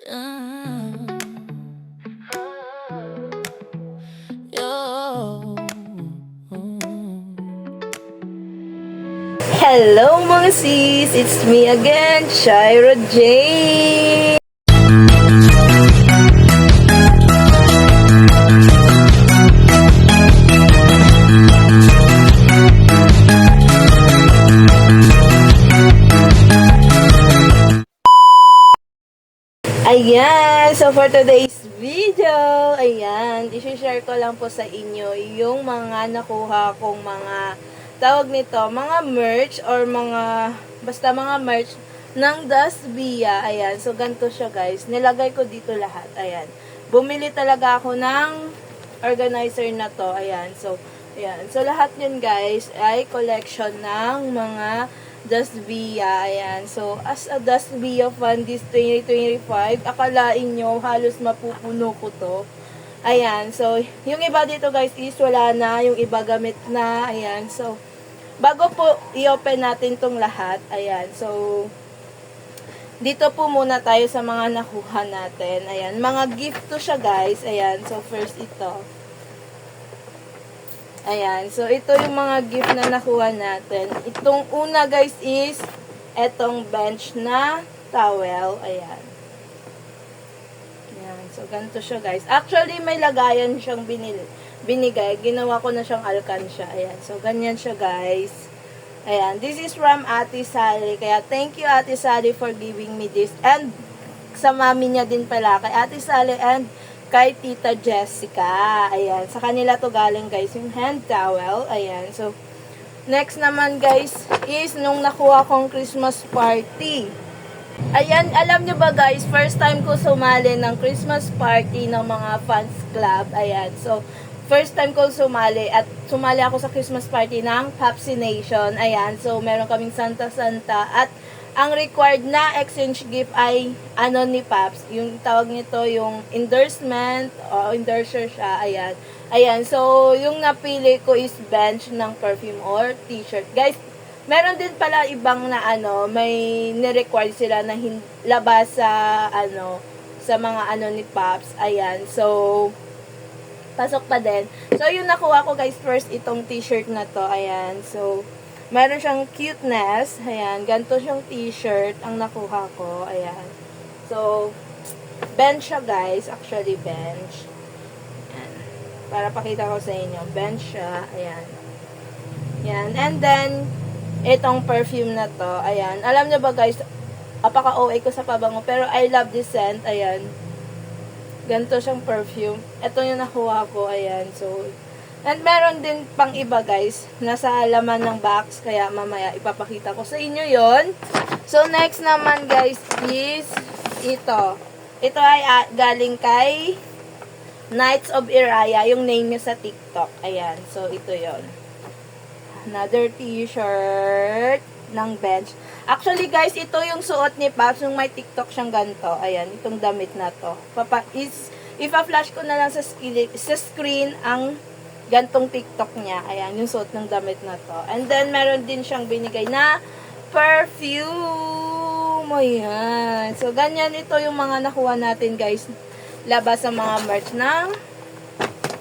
Uh, yo. Hello mga sis! It's me again, Shira Jane! Ayan! So for today's video, ayan, isi-share ko lang po sa inyo yung mga nakuha kong mga tawag nito, mga merch or basta mga merch ng Dasbia. Ayan, so ganito siya guys. Nilagay ko dito lahat. Ayan. Bumili talaga ako ng organizer na to. Ayan, so ayan. So lahat yun guys ay collection ng mga Dasbia. Ayan. So, as a Dasbia fan this 2025, akalain nyo halos mapupuno ko to. Ayan. So, yung iba dito guys is wala na. Yung iba gamit na. Ayan. So, bago po i-open natin tong lahat. Ayan. So, dito po muna tayo sa mga nakuha natin. Ayan. Mga gift to siya guys. Ayan. So, first ito. Ayan. So, ito yung mga gift na nakuha natin. Itong una, guys, is etong bench na towel. Ayan. Ayan. So, ganito siya, guys. Actually, may lagayan siyang binigay. Ginawa ko na siyang alkansya. Ayan. So, ganyan siya, guys. Ayan. This is from Ate Sally. Kaya, thank you, Ate Sally, for giving me this. And, sa mami niya din pala. Kay Ate Sally and kay Tita Jessica. Ayan. Sa kanila to galing guys yung hand towel. Ayan. So, next naman guys is nung nakuha kong Christmas party. Ayan. Alam nyo ba guys, first time ko sumali ng Christmas party ng mga fans club. Ayan. So, first time ko sumali at sumali ako sa Christmas party ng Popsi Nation. Ayan. So, meron kaming Santa-Santa at ang required na exchange gift ay ano ni Paps, yung tawag nito yung endorsement o endorser siya, ayan. Ayan, so yung napili ko is bench ng perfume or t-shirt. Guys, meron din pala ibang na may ni-require sila na labas sa sa mga ni Paps. Ayan, so pasok pa din. So yung nakuha ko guys first itong t-shirt na to, ayan. So meron siyang cuteness. Ayan. Ganito siyang t-shirt ang nakuha ko. Ayan. So, bench siya guys. Actually, bench. Ayan. Para pakita ko sa inyo. Bench siya. Ayan. Ayan. And then, itong perfume na to. Ayan. Alam niyo ba guys, apaka-OA ko sa pabango. Pero I love this scent. Ayan. Ganito siyang perfume. Ito yung nakuha ko. Ayan. So, and meron din pang iba guys, nasa laman ng box, kaya mamaya ipapakita ko sa inyo yon. So next naman guys is ito. Ito ay galing kay Knights of Iraya, yung name niya sa TikTok. Ayan, so ito yon. Another t-shirt ng bench. Actually guys, ito yung suot ni Paps, yung may TikTok siyang ganito. Ayan, itong damit na to. Ipa-flash ko na lang sa screen ang gantong TikTok niya. Ayan, yung suot ng damit na to. And then, meron din siyang binigay na perfume. Ayan. So, ganyan ito yung mga nakuha natin, guys. Labas sa mga merch ng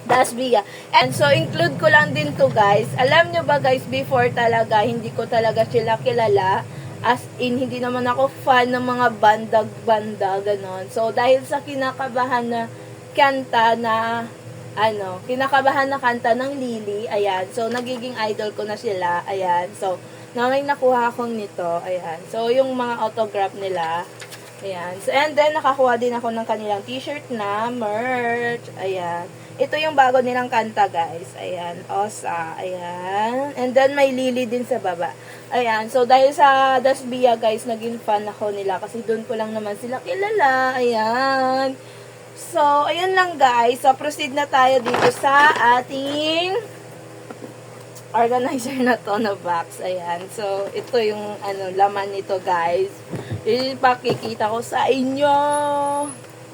Dasbia. And so, include ko lang din to guys. Alam nyo ba, guys, before talaga, hindi ko talaga sila kilala. As in, hindi naman ako fan ng mga bandag-banda, ganon. So, dahil sa kinakabahan na kanta na kinakabahan na kanta ng Lily, ayan. So, nagiging idol ko na sila, ayan. So, may nakuha akong nito, ayan. So, yung mga autograph nila, ayan. So, and then, nakakuha din ako ng kanilang t-shirt na merch, ayan. Ito yung bago nilang kanta, guys, ayan. Osa, ayan. And then, may Lily din sa baba. Ayan, so dahil sa Dasbia, guys, naging fan ako nila kasi doon ko lang naman sila kilala, ayan. So, ayun lang guys. So, proceed na tayo dito sa ating organizer na to na box. Ayan. So, ito yung laman nito guys. Ipakikita ko sa inyo.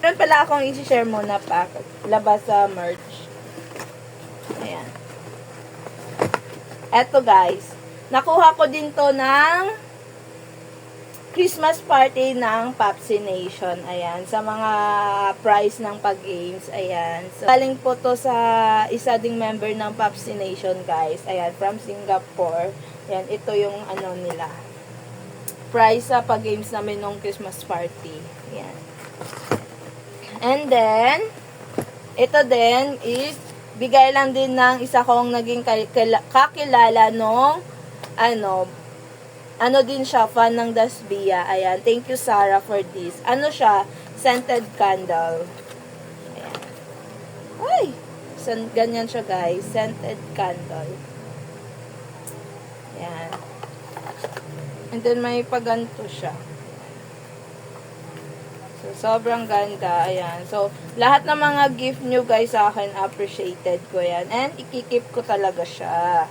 Meron pala akong i-share muna pa. Labas sa merch. Ayan. Eto guys. Nakuha ko din to ng Christmas party ng Papsi Nation. Ayan, sa mga prize ng pag-games. Ayan. So, galing po to sa isa ding member ng Papsi Nation, guys. Ayan, from Singapore. Ayan, ito yung ano nila. Prize sa pag-games namin nung Christmas party. Ayan. And then, ito din is bigay lang din ng isa kong naging kakilala nung ano din siya, fan ng Dasbia. Ayan. Thank you, Sarah, for this. Ano siya? Scented candle. Ayan. Ay! Ganyan siya, guys. Scented candle. Ayan. And then, may paganto siya. So, sobrang ganda. Ayan. So, lahat ng mga gift nyo, guys, sa akin, appreciated ko yan. And, ikikip ko talaga siya.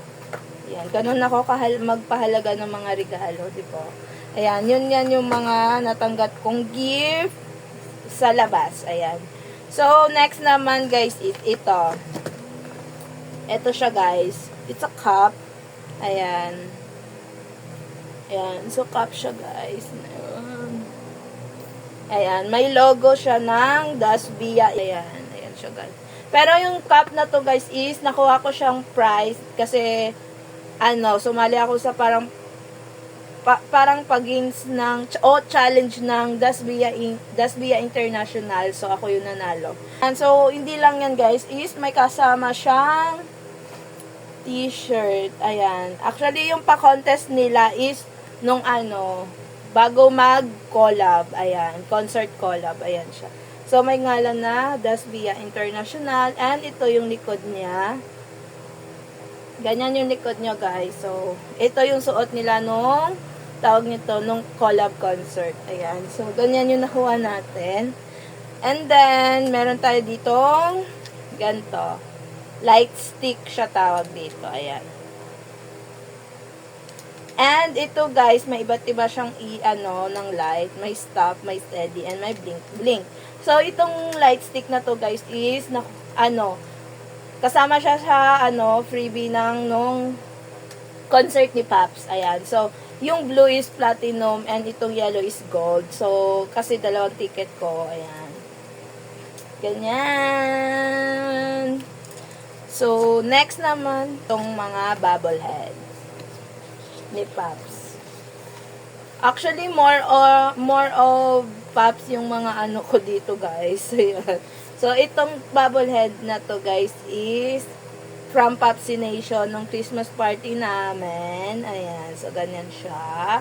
Ayan, ganun ako magpahalaga ng mga regalo, di ba? Ayan, yun yan yung mga natanggap kong gift sa labas. Ayan. So, next naman, guys, is ito. Ito siya, guys. It's a cup. Ayan. Ayan. So, cup siya, guys. Ayan. May logo siya ng Dasbia. Ayan. Ayan siya, guys. Pero yung cup na to, guys, is nakuha ko siyang prize kasi sumali ako sa parang pag-games ng challenge ng Dasbia International. So, ako yung nanalo. And so, hindi lang yan, guys, is may kasama siyang t-shirt. Ayan. Actually, yung pa-contest nila is nung bago mag-collab. Ayan. Concert collab. Ayan siya. So, may ngalan na Dasbia International. And ito yung likod niya. Ganyan yung likod nyo, guys. So, ito yung suot nila nung collab concert. Ayan. So, ganyan yung nakuha natin. And then, meron tayo ditong ganito. Light stick siya tawag dito. Ayan. And ito, guys, may iba't iba siyang ng light. May stop, may steady, and may blink. So, itong light stick na to, guys, is kasama siya sa freebie nung concert ni Paps. Ayan. So, yung blue is platinum and itong yellow is gold. So, kasi dalawang ticket ko. Ayan. Ganyan. So, next naman, itong mga bobblehead ni Paps. Actually, more of Paps yung mga ko dito, guys. Ayan. So, itong bobblehead na to, guys, is from Papsi Nation nung Christmas party namin. Ayan. So, ganyan siya.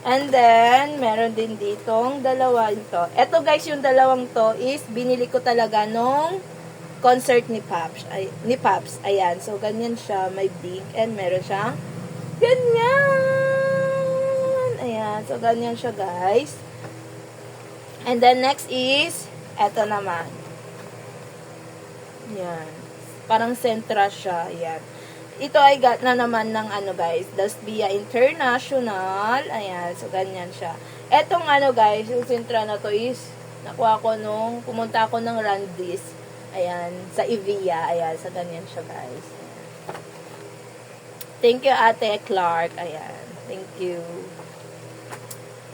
And then, meron din ditong dalawa ito. Ito, guys, yung dalawang to is binili ko talaga nung concert ni Paps. Ayan. So, ganyan siya. May big and meron siyang ganyan. Ayan. So, ganyan siya, guys. And then, next is eto naman. Yan. Parang sentra siya. Yan. Ito ay got na naman ng guys, Dasbia International. Ayan. So, ganyan siya. Etong guys, yung sentra na to is nakuha ko nung pumunta ako ng Randis. Ayan. Sa Evia. Ayan. So, ganyan siya, guys. Ayan. Thank you, Ate Clark. Ayan. Thank you.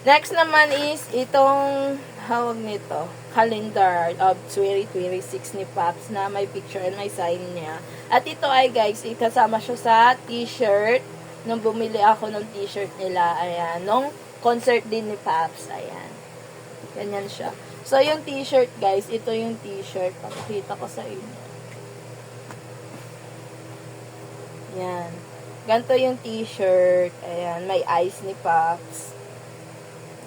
Next naman is itong hawag nito, calendar of 2026 ni Paps na may picture and may sign niya. At ito ay, guys, kasama siya sa t-shirt nung bumili ako ng t-shirt nila. Ayan, nung concert din ni Paps. Ayan. Ganyan siya. So, yung t-shirt, guys, ito yung t-shirt. Pakita ko sa inyo. Ayan. Ganito yung t-shirt. Ayan, may eyes ni Paps.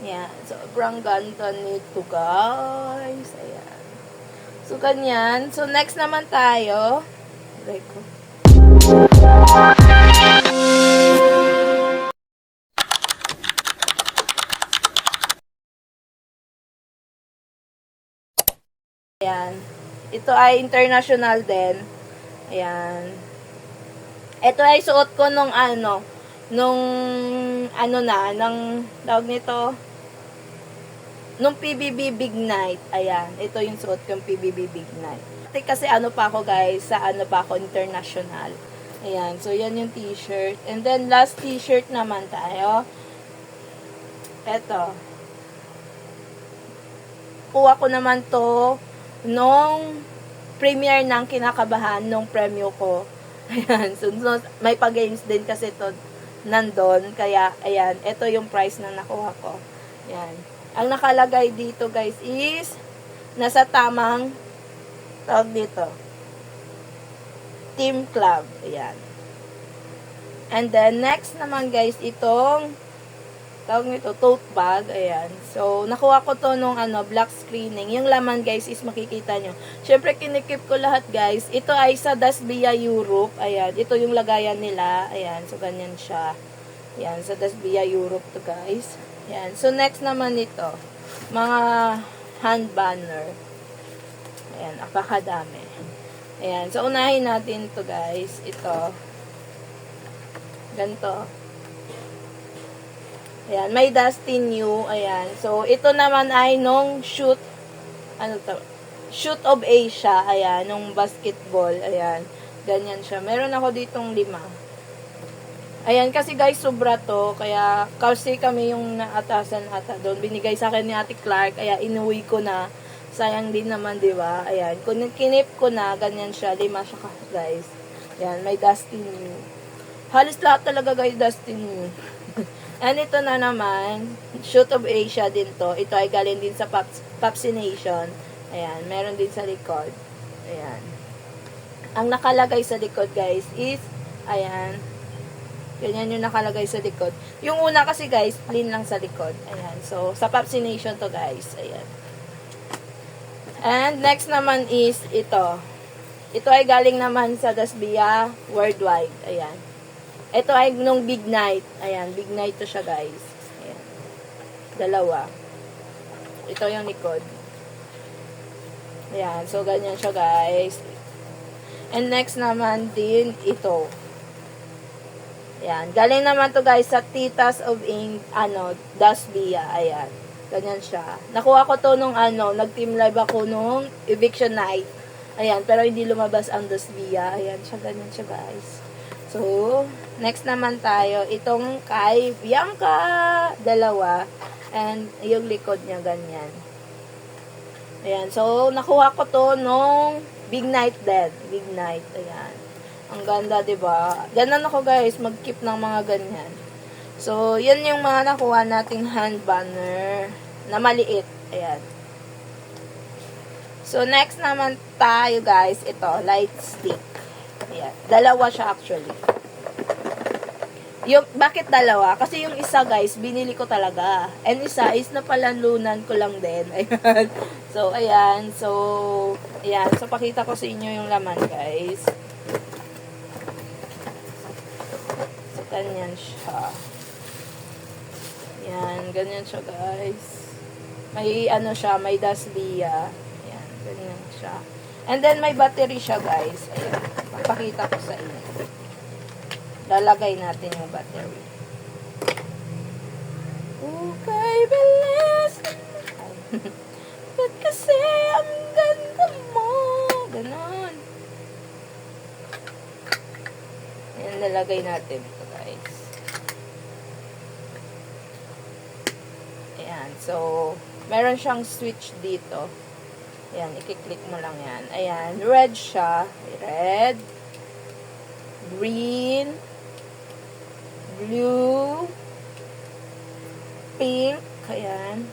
Ayan. Sobrang ganda nito, guys. Ayan. So, ganyan. So, next naman tayo. Ayan. Ito ay international din. Ayan. Ito ay suot ko nung tawag nito, nung PBB Big Night. Ayan, ito yung suot kong PBB Big Night. Kasi pa ako, guys, sa international. Ayan, so yan yung t-shirt. And then last t-shirt naman tayo. Eto. Kuha ko naman to nung premiere ng Kinakabahan nung premyo ko. Ayan. So, may pa-games din kasi to nandun. Kaya, ayan. Ito yung price na nakuha ko. Ayan. Ang nakalagay dito, guys, is nasa tamang tawag dito. Team Club. Ayan. And then, next naman, guys, itong tawag nito, tote bag. Ayan. So, nakuha ko to nung black screening. Yung laman, guys, is makikita nyo. Siyempre, kinikip ko lahat, guys. Ito ay sa Dasbia Europe. Ayan. Ito yung lagayan nila. Ayan. So, ganyan siya. Ayan. Sa Dasbia Europe to, guys. Ayan. So, next naman ito. Mga hand banner. Ayan. Apakadami. Ayan. So, unahin natin to, guys. Ito. Ganito. Ayan, may Dustin New. Ayan. So, ito naman ay nung shoot of Asia. Ayan, nung basketball. Ayan. Ganyan siya. Meron ako ditong 5. Ayan, kasi guys, sobra to. Kaya, kasi kami yung naatasan ata doon. Binigay sa akin ni Ate Clark. Kaya, inuwi ko na. Sayang din naman, di ba? Ayan. Kung kinip ko na, ganyan siya. 5 siya, guys. Ayan, may Dustin New. Halos lahat talaga, guys, Dustin New. And ito na naman, Shoot of Asia din to. Ito ay galing din sa Popsi Nation. Ayan, meron din sa likod. Ayan. Ang nakalagay sa likod, guys, is, ayan, ganyan yung nakalagay sa likod. Yung una kasi, guys, plain lang sa likod. Ayan, so, sa Popsi Nation to, guys. Ayan. And next naman is ito. Ito ay galing naman sa Dasbia Worldwide. Ayan. Ito ay nung Big Night. Ayan, Big Night to siya, guys. Ayan. 2. Ito yung likod. Ayan, so ganyan siya, guys. And next naman din ito. Ayan, galing naman to, guys, sa Titas of Dasbia. Ayan, ganyan siya. Nakuha ko to nung nag-team live ako nung eviction night. Ayan, pero hindi lumabas ang Dasbia. Ayan siya, ganyan siya, guys. So, next naman tayo, itong kay Bianca, 2, and yung likod niya, ganyan. Ayan, so, nakuha ko to nung Big Night din. Big Night, ayan. Ang ganda, diba? Ganon ako, guys, mag-keep ng mga ganyan. So, yan yung mga nakuha nating hand banner na maliit. Ayan. So, next naman tayo, guys, ito, light stick. Ayan. 2 siya actually. Bakit 2? Kasi yung isa, guys, binili ko talaga. And isa is napalalunan ko lang din. Ayan. So, ayan. So, ayan. So, pakita ko sa inyo yung laman, guys. So, ganyan siya. Ayan. Ganyan siya, guys. May siya, may Dasbia. Ayan. Ganyan siya. And then, may battery siya, guys. Ayan. Papakita ko sa inyo. Lalagay natin yung battery. Okay, bilis. Ba't kasi ang ganda mo? Ganon. Ayan, lalagay natin ito, guys. Ayan. So, meron siyang switch dito. Ayan, i-click mo lang yan. Ayan, red siya. Red. Green. Blue. Pink. Ayan.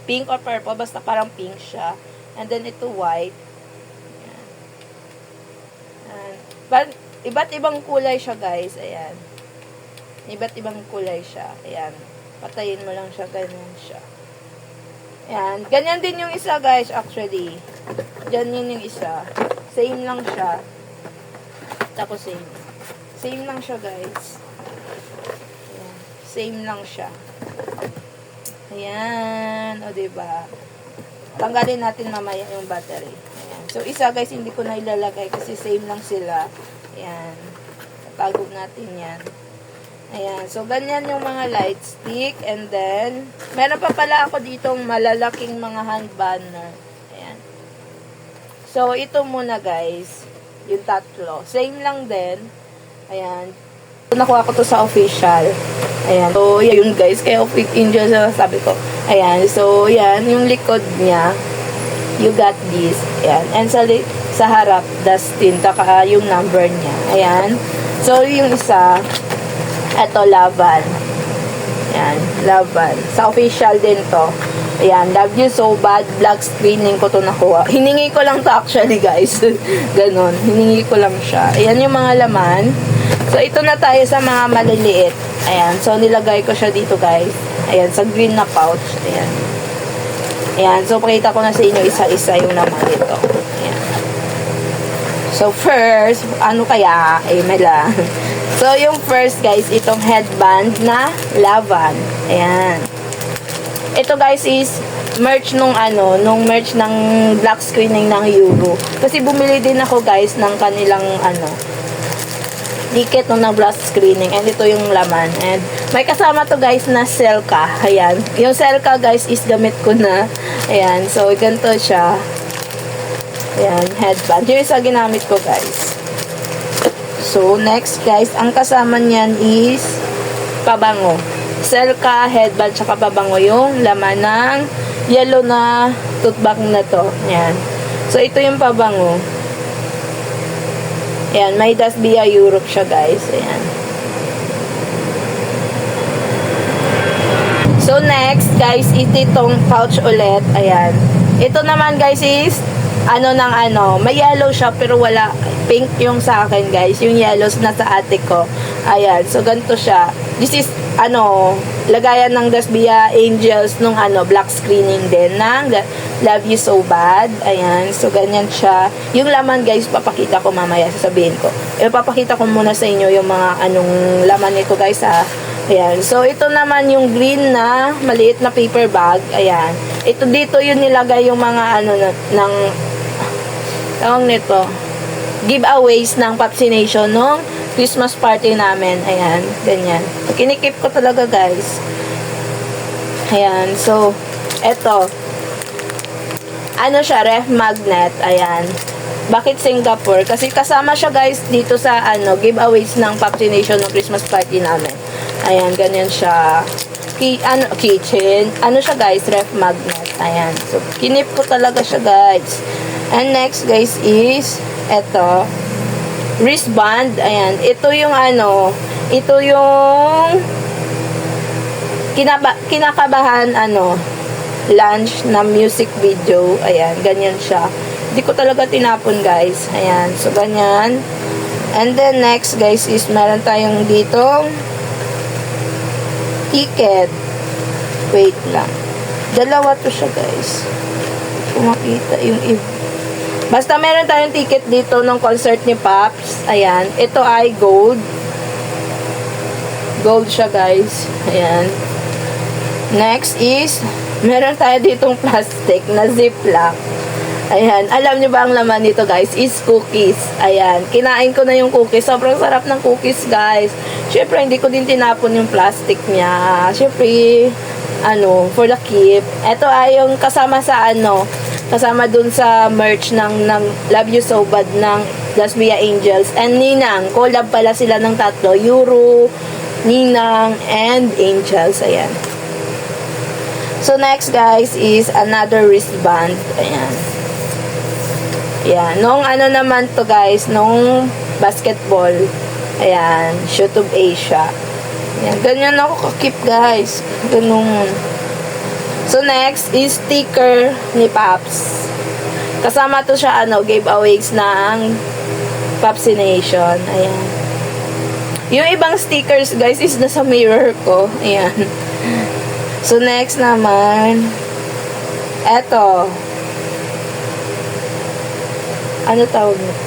Pink or purple. Basta parang pink siya. And then, ito white. Ayan. Ayan. Iba't ibang kulay siya, guys. Ayan. Iba't ibang kulay siya. Ayan. Patayin mo lang siya. Ganyan siya. Ayan. Ganyan din yung isa, guys, actually. Diyan yun yung isa. Same lang siya. Tapos same. Same lang siya, guys. Ayan. Same lang siya. Ayan. O, diba? Tanggalin natin mamaya yung battery. Ayan. So, isa, guys, hindi ko na ilalagay kasi same lang sila. Ayan. Tatagog natin yan. Ayan. So, ganyan yung mga light stick. And then, meron pa pala ako ditong malalaking mga hand banner. Ayan. So, ito muna, guys. Yung 3. Same lang din. Ayan. Nakuha ko to sa official. Ayan. So, yun guys. Kaya Fake Angels sabi ko. Ayan. So, yan. Yung likod niya. You got this. Ayan. And sa harap, Dustin. Taka yung number niya. Ayan. So, yung isa, eto, Laban. Ayan. Laban. Sa official din to. Ayan. Love You So Bad. Black screening ko to nakuha. Hiningi ko lang to actually guys. Ganon. Hiningi ko lang siya. Ayan yung mga laman. So, ito na tayo sa mga maliliit. Ayan. So, nilagay ko siya dito, guys. Ayan. Sa green na pouch. Ayan. Ayan. So, pakita ko na sa inyo isa-isa yung naman dito. Ayan. So, first, ano kaya? Eh, mala. So, yung first, guys, itong headband na Laban. Ayan. Ito, guys, is merch nung merch ng black screening ng Euro. Kasi bumili din ako, guys, ng kanilang, ticket nung nag-black screening. And ito yung laman. And may kasama to guys na Selka. Ayan. Yung Selka guys is gamit ko na. Ayan. So, ganito siya. Ayan. Headband. Yung isa ginamit ko guys. So, next guys. Ang kasama niyan is pabango. Selka, headband, tsaka pabango yung laman ng yellow na tote bag na to. Ayan. So, ito yung pabango. Ayan, may Das Via Europe siya, guys. Ayan. So, next, guys, itong pouch ulit. Ayan. Ito naman, guys, is, may yellow siya, pero wala, pink yung sa akin, guys. Yung yellows na sa ate ko. Ayan. So, ganito siya. This is, lagayan ng Das Via Angels nung, black screening din ng Love You So Bad. Ayan. So, ganyan siya. Yung laman, guys, papakita ko mamaya. Sasabihin ko. Papakita ko muna sa inyo yung mga laman nito, guys, ha. Ayan. So, ito naman yung green na maliit na paper bag. Ayan. Ito dito yung nilagay yung mga, tawag nito, giveaways ng vaccination nung Christmas party namin. Ayan. Ganyan. Kinikip ko talaga, guys. Ayan. So, eto. Siya, ref magnet. Ayan. Bakit Singapore? Kasi kasama siya, guys, dito sa, giveaways ng vaccination ng Christmas party namin. Ayan, ganyan siya. Kitchen. Siya, guys, ref magnet. Ayan. So, kinip ko talaga siya, guys. And next, guys, is, eto, wristband. Ayan. Ito yung, ito yung, kinakabahan, lunch na music video. Ayan, ganyan siya. Hindi ko talaga tinapon, guys. Ayan, so ganyan. And then next, guys, is meron tayong dito ticket. Wait lang. Dalawa to siya, guys. Kung makita yung basta meron tayong ticket dito ng concert ni Pops. Ayan. Ito ay gold. Gold siya, guys. Ayan. Next is meron tayo ditong plastic na ziplock. Ayan. Alam niyo ba ang laman nito, guys? Is cookies. Ayan. Kinain ko na yung cookies. Sobrang sarap ng cookies, guys. Siyempre, hindi ko din tinapon yung plastic niya. Siyempre, for the keep. Ito ay yung kasama sa kasama dun sa merch ng Love You So Bad ng Das Via Angels and Ninang. Collab pala sila ng tatlo. Euro, Ninang, and Angels. Ayan. So, next, guys, is another wristband. Ayan. Ayan. Nung naman to, guys, nung basketball. Ayan. Shoot of Asia. Ayan. Ganyan ako kakip, guys. Ganun. So, next is sticker ni Pops. Kasama to siya, giveaways ng vaccination. Ayan. Yung ibang stickers, guys, is nasa mirror ko. Ayan. So, next naman, eto. Ano tawag nito?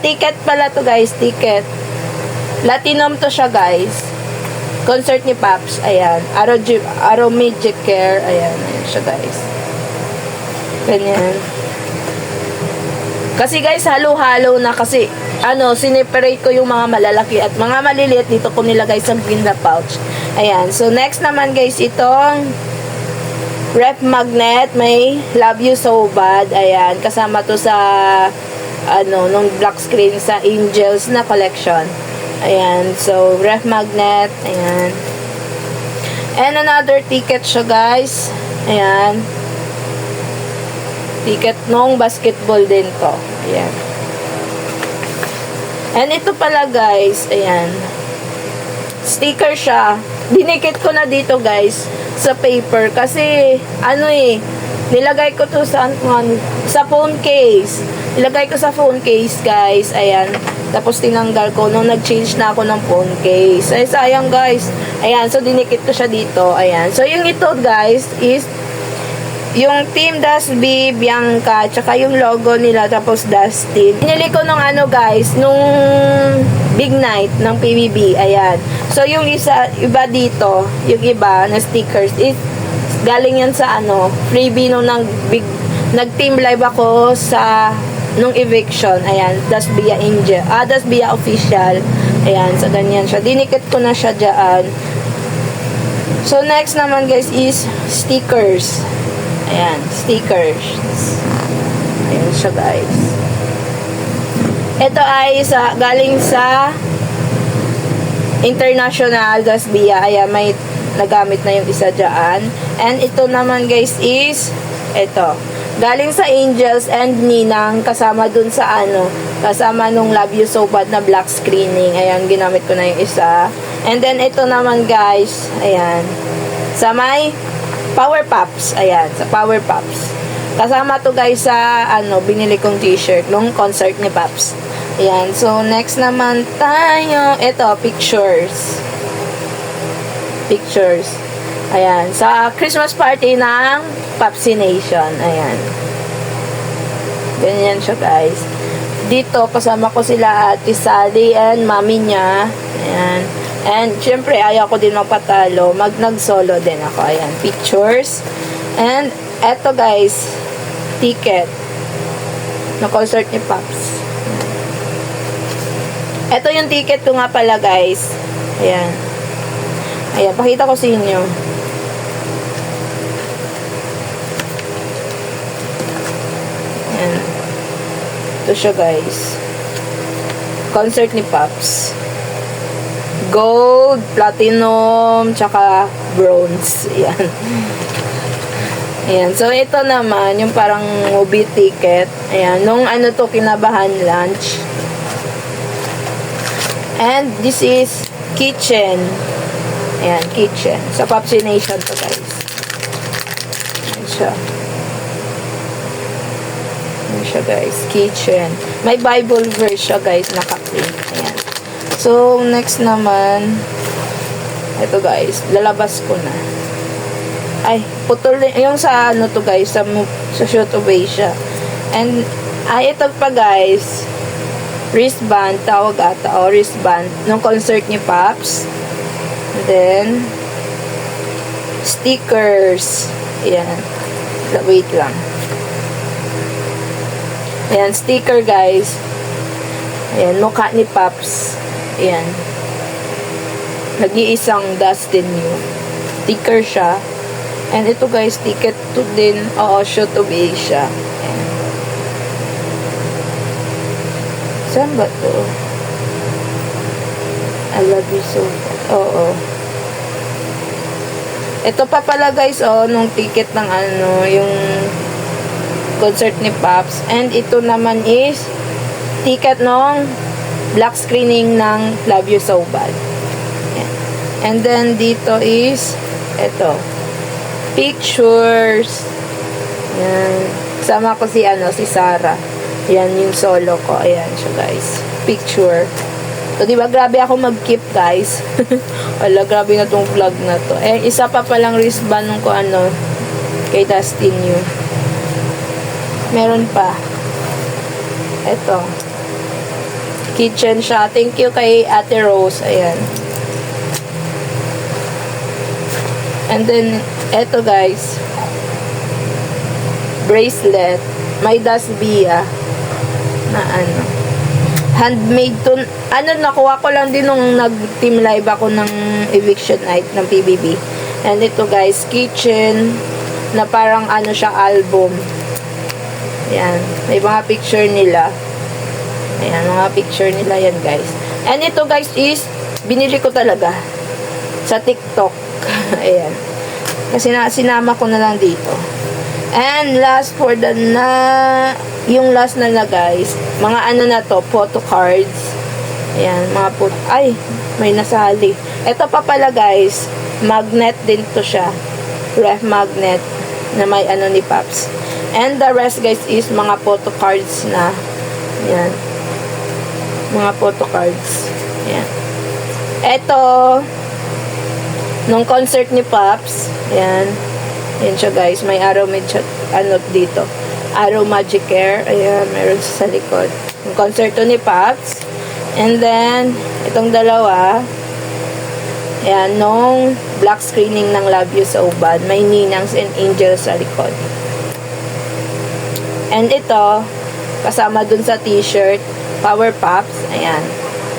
Ticket pala to, guys. Ticket. Platinum to siya, guys. Concert ni Pops. Ayan. Arrow Magic Care. Ayan. Ayan siya, guys. Ganyan. Kasi, guys, halo-halo na kasi sineparate ko yung mga malalaki at mga maliliit dito ko nilagay sa green na pouch. Ayan. So, next naman, guys, itong ref magnet. May Love You So Bad. Ayan. Kasama to sa nung black screen sa Angels na collection. Ayan. So, ref magnet. Ayan. And another ticket siya, guys. Ayan. Ticket nung basketball din to. Ayan. And ito pala, guys. Ayan. Sticker siya. Dinikit ko na dito, guys, sa paper. Kasi, nilagay ko to sa phone case. Nilagay ko sa phone case, guys. Ayan. Tapos tinanggal ko nung nag-change na ako ng phone case. Ay, sayang, guys. Ayan. So, dinikit ko siya dito. Ayan. So, yung ito, guys, is yung Team Dasby, Bianca, tsaka yung logo nila, tapos Dustin. Pinili ko nung guys, nung Big Night ng PBB. Ayan. So, yung iba dito, yung iba na stickers, is galing yan sa freebie nung nag-team live ako sa nung eviction. Ayan. Dasbia Angel. Dasbia Official. Ayan. So, ganyan siya. Dinikit ko na siya dyan. So, next naman, guys, is stickers. Ayan, stickers. Ayan siya, guys. Ito ay galing sa International Dasbia. Ayan, may nagamit na yung isa dyan. And ito naman, guys, is ito. Galing sa Angels and Ninang, kasama dun sa kasama nung Love You So Bad na black screening. Ayan, ginamit ko na yung isa. And then, ito naman, guys, ayan, sa may Power Pops. Ayan, sa Power Pops. Kasama to, guys, sa binili kong t-shirt nung concert ni Pops. Ayan, so next naman tayo, ito, pictures. Pictures. Ayan, sa Christmas party ng Popsi Nation. Ayan. Ganyan siya, guys. Dito, kasama ko sila Ate Sally and mami niya. Ayan. And, syempre, ayaw ko din magpatalo. Nag-solo din ako. Ayan, pictures. And, eto, guys, ticket na concert ni Pops. Eto yung ticket ko nga pala, guys. Ayan. Ayan, pakita ko sa inyo. Ayan. Ito siya, guys. Concert ni Pops. Gold, platinum, tsaka bronze. Ayan. Ayan. So, ito naman, yung parang movie ticket. Ayan. Nung to, Kinabahan lunch. And, this is kitchen. Ayan, kitchen. Sa Popsi Nation to, guys. Ayan siya. Ayan siya, guys. Kitchen. May Bible verse siya, guys, naka-print. Ayan. So, next naman, ito, guys, lalabas ko na. Ay, putol, yung sa to, guys, sa shoot away siya. And, ito pa, guys, wristband, tawag ata, wristband, nung concert ni Pops. And then, stickers. Ayan. Wait lang. Ayan, sticker, guys. Ayan, mukha ni Pops. Ayan. Nag-iisang Dustin yun. Sticker siya. And ito, guys, ticket to din. Shoot of Asia. Ayan. Saan ba to? I love you so much. Ito pa pala, guys, nung ticket ng yung concert ni Pops. And ito naman is ticket nung black screening ng Love You So Bad. Ayan. And then, dito is ito. Pictures. Ayan. Kasama ko si Sarah. Ayan, yung solo ko. Ayan siya, guys. Picture. So, diba, grabe ako mag-keep, guys. Wala, grabe na tong vlog na to. Isa pa palang wristband nung kay Dustin yun. Meron pa. Ito. Kitchen siya. Thank you kay Ate Rose. Ayan. And then, eto, guys. Bracelet. May Dasbia. Na handmade to. Nakuha ko lang din nung nag-team live ako ng eviction night ng PBB. And ito, guys, kitchen na parang siya, album. Ayan. May mga picture nila. Ayan, mga picture nila yan, guys. And ito guys is, binili ko talaga sa TikTok. Ayan. Kasi sinama ko na lang dito. And last for the yung last na guys, mga ano na to, photo cards. Ayan, mga ay, may nasali. Ito pa pala guys, magnet din to siya. Ref magnet na may ano ni Pops. And the rest guys is mga photo cards na. Ayan. Mga photo cards. Ayan. Ito, nung concert ni Pops, ayan. Ayan siya guys, may arrow ano dito. Arrow Magic Care. Ayan, meron sa likod. Yung concerto ni Pops. And then, itong dalawa, ayan, nung black screening ng Love You So Bad, may ninangs and angels sa likod. And ito, kasama dun sa t-shirt, Power Pops. Ayan,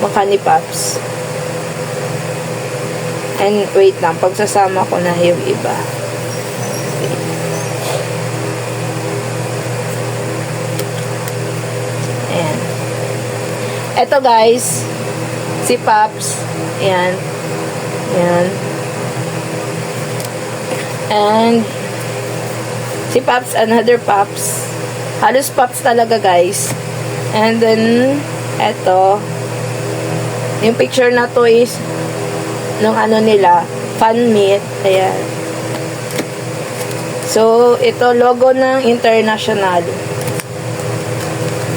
mukha ni Pops. And wait lang, pagsasama ko na yung iba. Ayan. Ito guys, si Pops. Ayan. Ayan. And si Pops, another Pops. Halos Pops talaga guys. And then, eto. Yung picture na to is nung ano nila, fan meet. Ayan. So, ito logo ng international.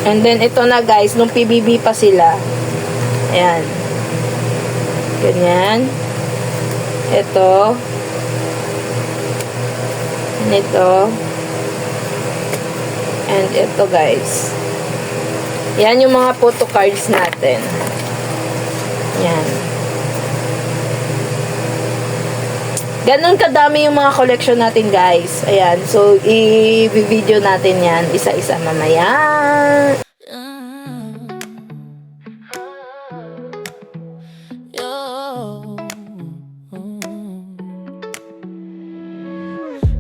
And then, ito na guys, nung PBB pa sila. Ayan. Ganyan. Ito. Ito. And ito guys. Yan yung mga photo cards natin. Yan. Ganon kadami yung mga collection natin guys. Ayan. So, i-video natin yan isa-isa mamaya.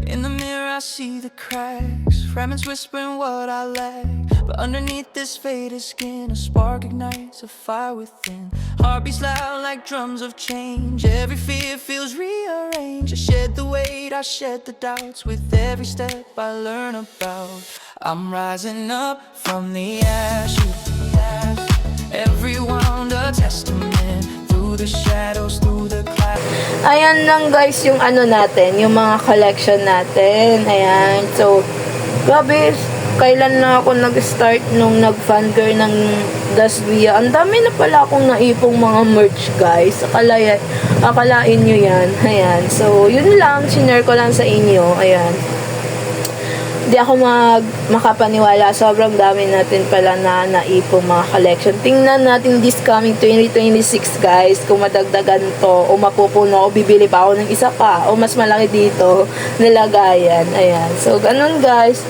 In the mirror I see the cracks, fragments whispering what I lack. But underneath this faded skin, a spark ignites a fire within. Heartbeats loud like drums of change. Every fear feels rearranged. I shed the weight, I shed the doubts. With every step I learn about, I'm rising up from the ashes. Every wound a testament. Through the shadows, through the clouds. Ayan lang guys yung ano natin, yung mga collection natin. Ayan. So, grabe, kailan na ako nag-start nung nag-fangirl ng Dasvia. Ang dami na pala akong naipong mga merch guys. Akalain nyo yan. Ayan. So, yun lang. Sinare ko lang sa inyo. Ayan. Hindi ako makapaniwala. Sobrang dami natin pala na naipong mga collection. Tingnan natin this coming 2026 guys. Kung madagdagan to o mapupuno o bibili pa ako ng isa pa o mas malaki dito nilagayan. Ayan. So, ganun guys.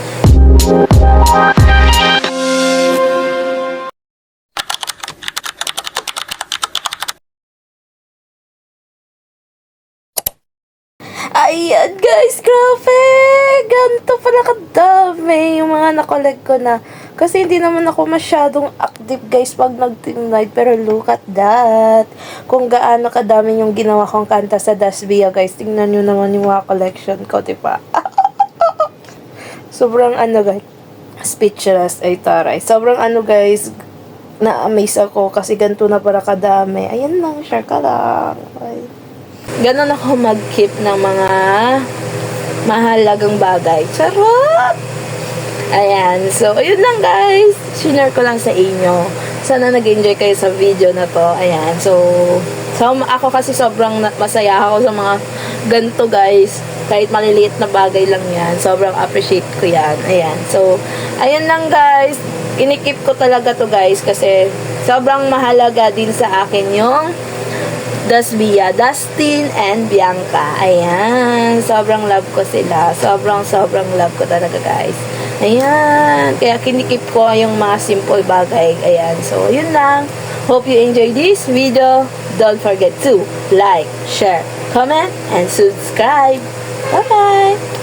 Ayan guys, grabe! Ganito pala kadami yung mga nakolek ko na. Kasi hindi naman ako masyadong active guys pag nag-team night. Pero look at that. Kung gaano kadami yung ginawa kong kanta sa Dasvia guys. Tingnan nyo naman yung mga collection ko, diba? Sobrang ano guys. Speechless. Ay taray. Sobrang ano guys. Na-amaze ako kasi ganito na pala kadami. Ayan lang, share ka lang. Ay. Ganon ako mag-keep ng mga mahalagang bagay. Charot! Ayan. So, ayun lang guys. Sinare ko lang sa inyo. Sana nag-enjoy kayo sa video na to. Ayan. So ako kasi sobrang masaya ako sa mga ganito guys. Kahit maliliit na bagay lang yan. Sobrang appreciate ko yan. Ayan. So, ayun lang guys. Inikip ko talaga to guys kasi sobrang mahalaga din sa akin yung Dasvia, Dustin and Bianca. Ayan. Sobrang love ko sila. Sobrang love ko talaga guys. Ayan. Kaya kinikip ko yung mga simple bagay. Ayan. So, yun lang. Hope you enjoy this video. Don't forget to like, share, comment, and subscribe. Bye-bye!